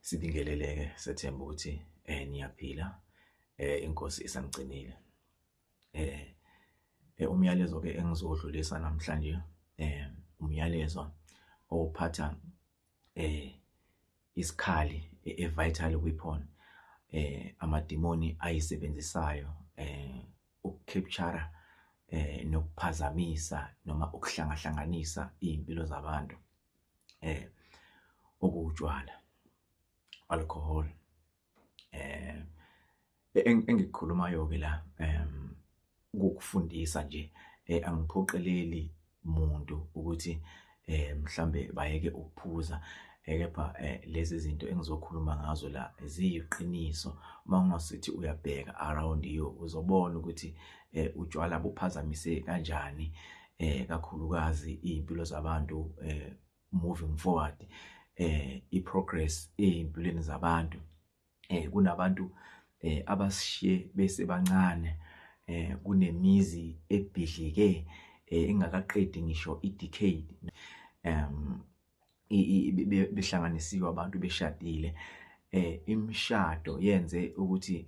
Sibingeleleke sethemba ukuthi niyaphila inkosi isamgcinile. Umyalezo ke engizodlulisa namhlanje umyalezo ophatha isikhali evital weapon amadimoni ayisebenzisayo ukucapture nokuphazamisa noma ukuhlangahlanganisa izimpilo zabantu okutshwala alcohol. Engikukhulumayo ke la ukufundisa nje angiphoqeleli umuntu ukuthi mhlambe bayeke ukuphuza kepha lezi zinto engizokhuluma ngazo la ziyiqiniso. Mawungasithi uyabheka around you uzobona ukuthi utshwala buphazamise kanjani kakhulukazi izimpilo zabantu moving forward, iprogress ezimpilweni zabantu. Kunabantu abashiye bese bancane, kunemizi ebhidlike engakaqedi ngisho idecade behlanganisiwe abantu beshadile. Imishado yenze ukuthi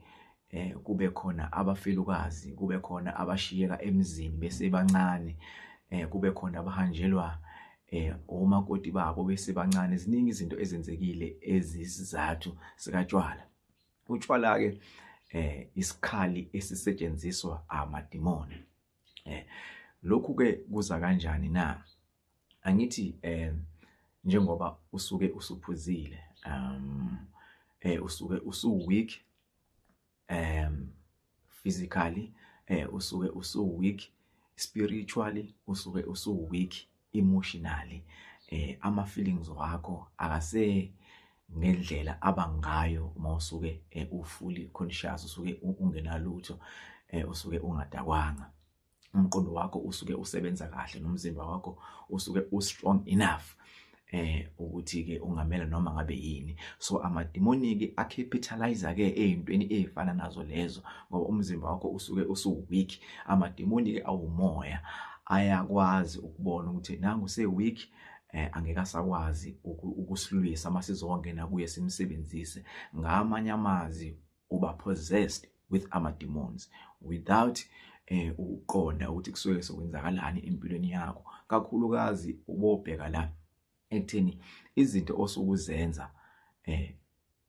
kube khona abafelukazi, kube khona abashiyeka emzini bese bancane, kube khona abahanjelwa omakoti babo bese bancane. Ziningi izinto ezenzekile ezizathu sikatshwala. Utshwala ke isikhali esisetshenziswa amadimoni. Lokhu ke kuza kanjani na? Angithi njengoba usuke usuphuzile, usuke usu-weak physically, usuke usu-weak spiritually, usuke usu-weak emotionally. Ama-feelings wakho akase ngendlela abangayo mawusuke fully conscious, usuke ungenalutho, usuke ungadakwanga. Umqondo wakho usuke usebenza kahle, nomzimba wakho usuke u-strong enough ukuthi ke ungamela noma ngabe yini. So amadimoni ke acapitalize ke ezintweni ezifana nazo lezo ngoba umzimba wakho usuke usu-weak. Amadimoni ke awumoya, ayakwazi ukubona ukuthi nangu use-weak, angeke asakwazi ukusilwisa masizongena kuye simsebenzise. Ngamanye amazwi uba possessed with ama-demons without uqonda ukuthi kusuke sekwenzakalani empilweni yakho. Kakhulukazi ubobheka la ekutheni izinto osukuzenza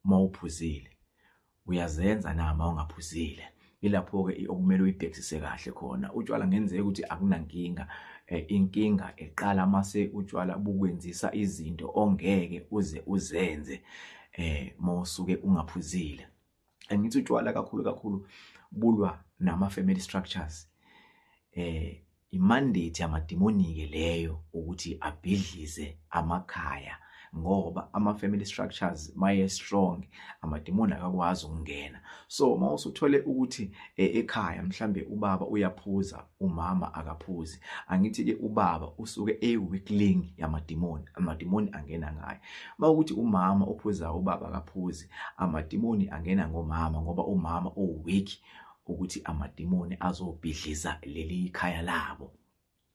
mawuphuzile uyazenza na mawungaphuzile. Ilapho ke okumele uyibhekisise kahle khona. Utshwala ngenzeka ukuthi akunankinga, inkinga eqala mase utshwala bukwenzisa izinto ongeke uze uzenze mawusuke ungaphuzile. Angithi utshwala kakhulu bulwa nama-family structures. Imandate yamadimoni ke leyo ukuthi abhidlize amakhaya ngoba ama-family structures maye strong amadimoni akakwazi ukungena. So mawusuthole ukuthi ekhaya mhlambe ubaba uyaphuza, umama akaphuzi, angithi ke ubaba usuke weakling yamadimoni, amadimoni angena ngaye. Mawukuthi umama ophuza ubaba akaphuzi, amadimoni angena ngomama ngoba umama weak ukuthi amadimoni azobhidliza leli khaya labo.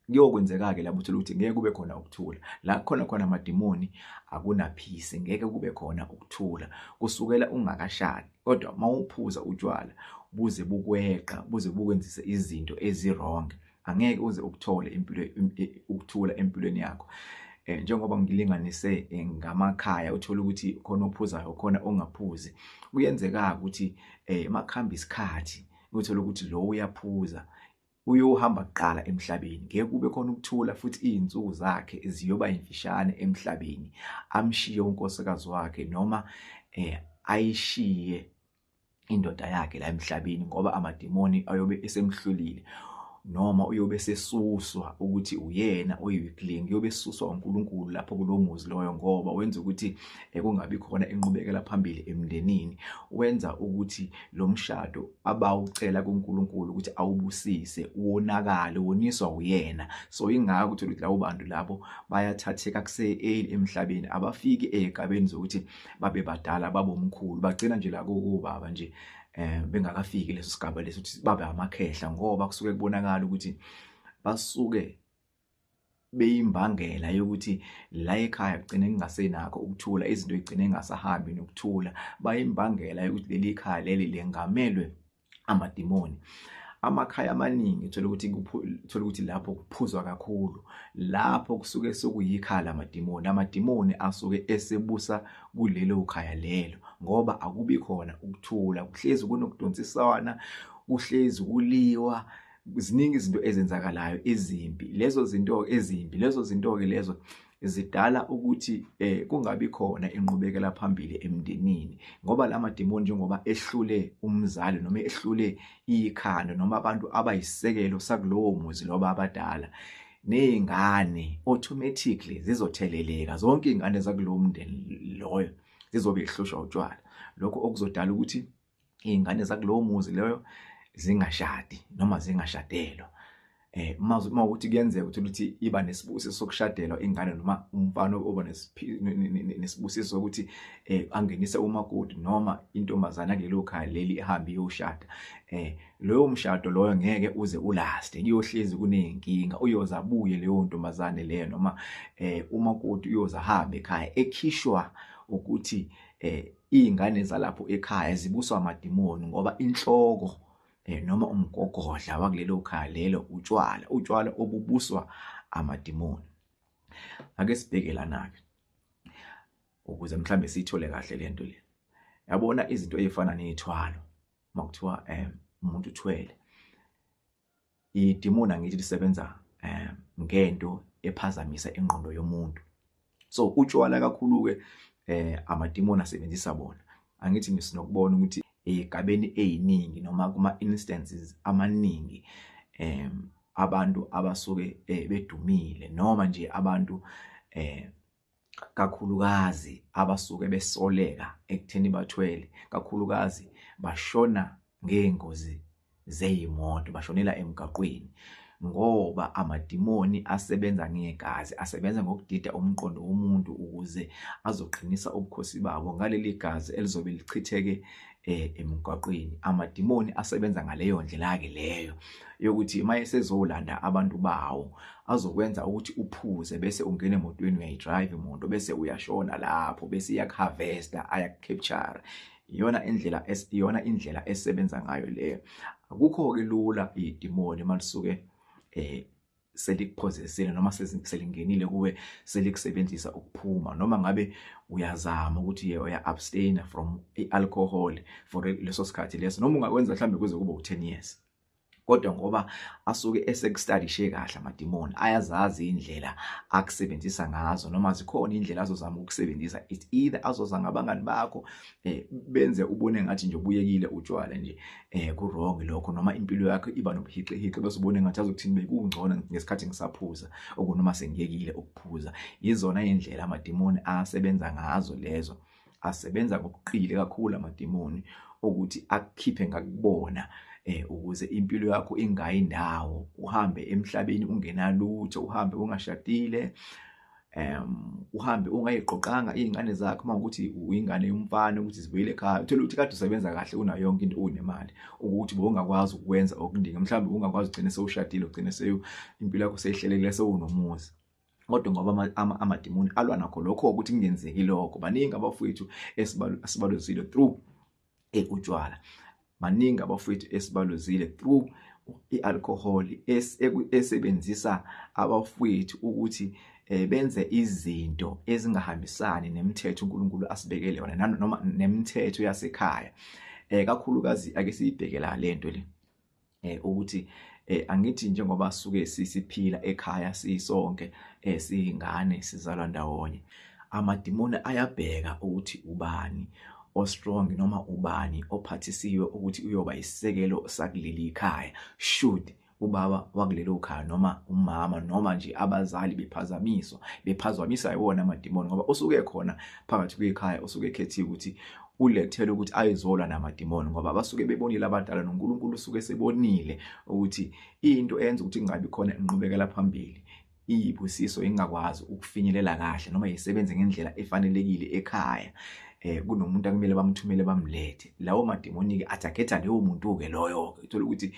Kuyokwenzeka ke lapho uthola ukuthi ngeke kube khona ukuthula. La khona amadimoni akuna peace, ngeke kube khona ukuthula kusukela ungakashadi. Kodwa mawuphuza utshwala buze bukweqa, buze bukwenzise izinto ezi-wrong, angeke uze ukuthole ukuthula empilweni yakho. Njengoba ngilinganise ngamakhaya, uthola ukuthi khona ophuzayo khona ongaphuzi. Kuyenzeka ukuthi makuhamba isikhathi uthola ukuthi lo uyaphuza uyohamba kuqala emhlabeni, ngeke kube khona ukuthula futhi izinsuku zakhe ziyoba imfishane emhlabeni. Amshiye unkosikazi wakhe noma ayishiye indoda yakhe la emhlabeni ngoba amadimoni ayobe esemhlulile, noma uyobe sesuswa ukuthi uyena oyi-weakling, uyobe sesuswa uNkulunkulu lapho kulomuzi loyo ngoba wenza ukuthi kungabi khona inqubekela phambili emndenini. Wenza ukuthi lo mshado abawucela kuNkulunkulu ukuthi awubusise wonakale, woniswa uyena. So ingakho uthola ukuthi labo bantu labo bayathatheka emhlabeni, abafiki ezigabeni zokuthi babe badala, babe omkhulu, bagcina nje la kubaba nje bengakafiki leso sigaba leso ukuthi babe amakhehla ngoba kusuke kubonakala ukuthi basuke beyimbangela yokuthi la ekhaya kugcine kungasenakho ukuthula, izinto zigcine ngasahambi nokuthula, bayimbangela yokuthi leli khaya leli lengamelwe amadimoni. Amakhaya amaningi uthola ukuthi lapho kuphuzwa kakhulu, lapho kusuke sokuyikhaya lamadimoni. Amadimoni asuke esebusa kulelo khaya lelo ngoba akubi khona ukuthula, kuhlezi kunokudonsiswana, kuhlezi kuliwa, ziningi izinto ezenzakalayo ezimbi. Lezo zinto ezimbi, lezo zinto-ke lezo zidala ukuthi kungabi khona inqubekela phambili emndenini ngoba la madimoni njengoba ehlule umzali noma ehlule ikhanda noma abantu abayisekelo sakulowo muzi loba abadala, nezingane automatically zizotheleleka. Zonke izingane zakulowo mndeni loyo zizobe ihlushwa utshwala, lokho okuzodala ukuthi izingane zakulowo muzi loyo zingashadi noma zingashadelwa. Uma ukuthi kuyenzeka ukuthi iba nesibusiso sokushadelwa ingane noma umfana oba nesibusiso sokuthi angenise umakoti noma intombazana kulelo khaya leli ehambe iyoshada, loyo mshado loyo ngeke uze ulaste, kuyohlezi kuneyinkinga. Uyoza abuye leyo ntombazane leyo noma umakoti uyoza hambe ekhaya ekhishwa ukuthi izingane zalapho ekhaya zibuswa amadimoni ngoba inhloko noma umgogodla wakulelo khaya lelo utshwala obubuswa amadimoni. Ake sibheke lana-ke ukuze mhlambe siyithole kahle lento le. Yabona izinto ezifana nezithwalo, makuthiwa umuntu uthwele, idimoni angithi lisebenza ngento ephazamisa ingqondo yomuntu. So utshwala kakhulu-ke amadimoni asebenzisa bona. Angithi nisinokubona ukuthi egabeni eziningi noma kuma instances amaningi abantu abasuke bedumile noma nje abantu kakhulukazi abasuke besoleka ekutheni bathwele, kakhulukazi bashona ngeengozi zeyimoto, bashonela emgaqweni ngoba amadimoni asebenza ngegazi, asebenza ngokudida umqondo womuntu ukuze azoqinisa ubukhosi babo ngaleli gazi elizobe lichitheke emgaqweni. Amadimoni asebenza ngaleyo ndlela-ke leyo yokuthi mayesezolanda abantu bawo azokwenza ukuthi uphuze bese ungena emotweni uyayidrive imoto bese uyashona lapho bese iyakuharvesta ayakucapture. Iyona indlela esebenza ngayo leyo. Akukho-ke lula idimoni malisuke selikuphozesile noma selingenile kuwe selikusebenzisa ukuphuma, noma ngabe uyazama ukuthi uya abstain from alcohol for leso sikhathi leso, noma ungakwenza mhlambe kuze kube u10 years. Kodwa ngoba asuke esekustadishe kahle amadimoni, ayazazi indlela akusebenzisa ngazo noma zikhona indlela azozama ukusebenzisa. It's either azoza ngabangani bakho benze ubone ngathi nje ubuyekile utshwala nje ku-wrong lokho, noma impilo yakho iba nobuhiqi bese ubone ngathi azokuthini bekungcono ngesikhathi ngisaphuza okunoma sengiyekile ukuphuza. Yizona indlela amadimoni asebenza ngazo lezo. Asebenza ngokuqile kakhulu amadimoni ukuthi akukhiphe ngakubona ukuze impilo yakho ingayi ndawo, uhambe emhlabeni ungenalutho, uhambe ungashadile, uhambe ungayiqoqanga izingane zakho. Mawukuthi uyingane yomfana ukuthi zibuyele ekhaya, uthola ukuthi kade usebenza kahle una yonke into, unemali, ukuthi bowungakwazi ukwenza okuningi, mhlawumbe ungakwazi ugcine sewushadile, ugcine impilo yakho seyihlelekile sewunomuzi. Kodwa ngoba amadimoni alwa nakho lokho ukuthi kungenzeki lokho. Baningi abafowethu esibalozile through utshwala, maningi abafowethu esibalozile through i-alcohol esebenzisa abafowethu ukuthi benze izinto ezingahambisani nemithetho uNkulunkulu asibekele yona noma nemithetho yasekhaya. Kakhulukazi ake siyibheke la lento le ukuthi angithi njengoba suke sisiphila ekhaya sisonke siyingane sizalwa ndawonye, amadimoni ayabheka ukuthi ubani o-strong noma ubani ophathisiwe ukuthi uyoba isekelo sakuleli ikhaya. Should ubaba wakulelo khaya noma umama noma nje abazali bephazamisa yona amadimoni, ngoba usuke khona phakathi kwekhaya usuke ekhethiwe ukuthi ulethele ukuthi ayizolwa namadimoni, ngoba basuke bebonile abadala noNkulunkulu usuke sebonile ukuthi into eyenza ukuthi kungabi khona inqubekela phambili, iyibusiso ingakwazi ukufinyelela kahle noma yisebenze ngendlela efanelekile ekhaya. Kunomuntu akumele bamthumele bamlethe. Lawo madimoni-ke athakhetha leyo muntu-ke loyo-ke, uthola ukuthi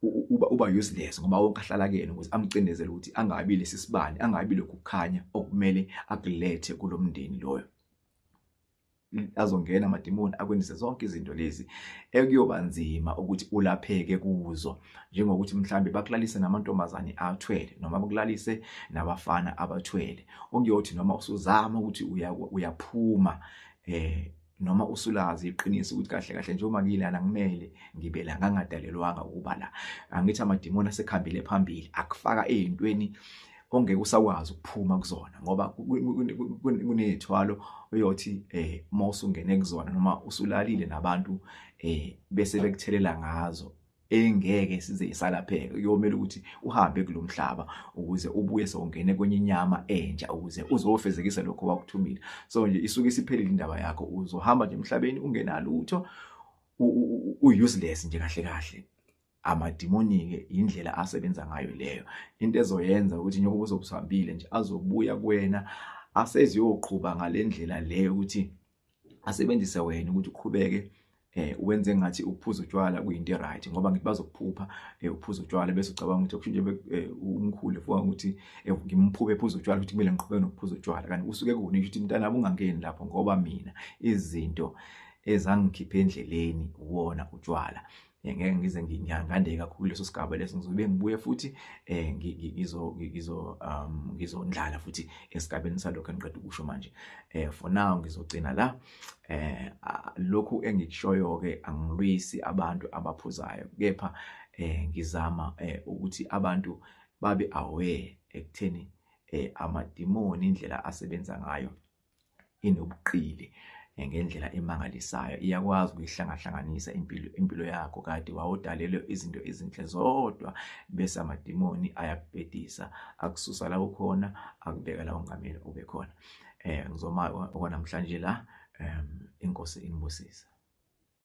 uba useless ngoba wonke ahlala kuyena ukuze amcindezele ukuthi angabi lesisibani, angabi lokukhanya okumele akulethe kulomndeni loyo. Azongena amadimoni akwenzise zonke izinto lezi ekuyoba nzima ukuthi ulapheke kuzo, njengokuthi mhlambe bakulalise namantombazane athwele noma bakulalise nabafana abathwele, okuyothi noma usuzama ukuthi uyaphuma noma usulazi iqiniso ukuthi kahle kahle nje uma ngilana kumele ngibe la, ngangadalelwanga ukuba la. Angithi amadimoni asekhambile phambili akufaka ezintweni ongeke usakwazi ukuphuma kuzona ngoba kunezithwalo uyothi mawusungene kuzona noma usulalile nabantu bese bekuthelela ngazo engeke size isalapheka. Kuyomela ukuthi uhambe kulomhlaba ukuze ubuye sewungene kwenye inyama entsha ukuze uzofezekisa lokho wakuthumile. So nje isuke isiphelile indaba yakho, uzohamba nje emhlabeni ungenalutho, useless nje kahle kahle. Amadimoni-ke indlela asebenza ngayo leyo. Into ezoyenza ukuthi njengoba uzobuhambile nje azobuya kuwena aseziyoqhubha ngalendlela leyo ukuthi asebenzise wena ukuthi uqhubeke wenze ngathi ukuphuza utshwala kuyinto eright ngoba ngithi bazokuphupha ukuphuza utshwala bese ucabanga ukuthi kusho nje umkhulu ufuna ukuthi ngimphuphe ephuza utshwala ukuthi kumele ngiqhubeke nokuphuza utshwala, kanti usuke kunisho ukuthi mntana ungangeni lapho ngoba mina izinto ezangikhipha endleleni wona utshwala. Ngeke ngize ngingandeka kakhulu leso sigaba leso, ngizobe ngibuye futhi ngizondlala futhi esigabeni salokho engiqeda ukusho manje. For now ngizogcina la. Lokhu engikushoyo ke angilwisi abantu abaphuzayo, kepha ngizama ukuthi abantu babe aware ekutheni amadimoni indlela asebenza ngayo inobuqili ngendlela emangalisayo, iyakwazi ukuyihlangahlanganisa impilo yakho kade wawudalelwe izinto ezinhle zodwa bese amadimoni ayakubhedisa akususa la ukhona akubeka la ungamele ube khona. Ngizoma okwanamhlanje la. Inkosi inibusise.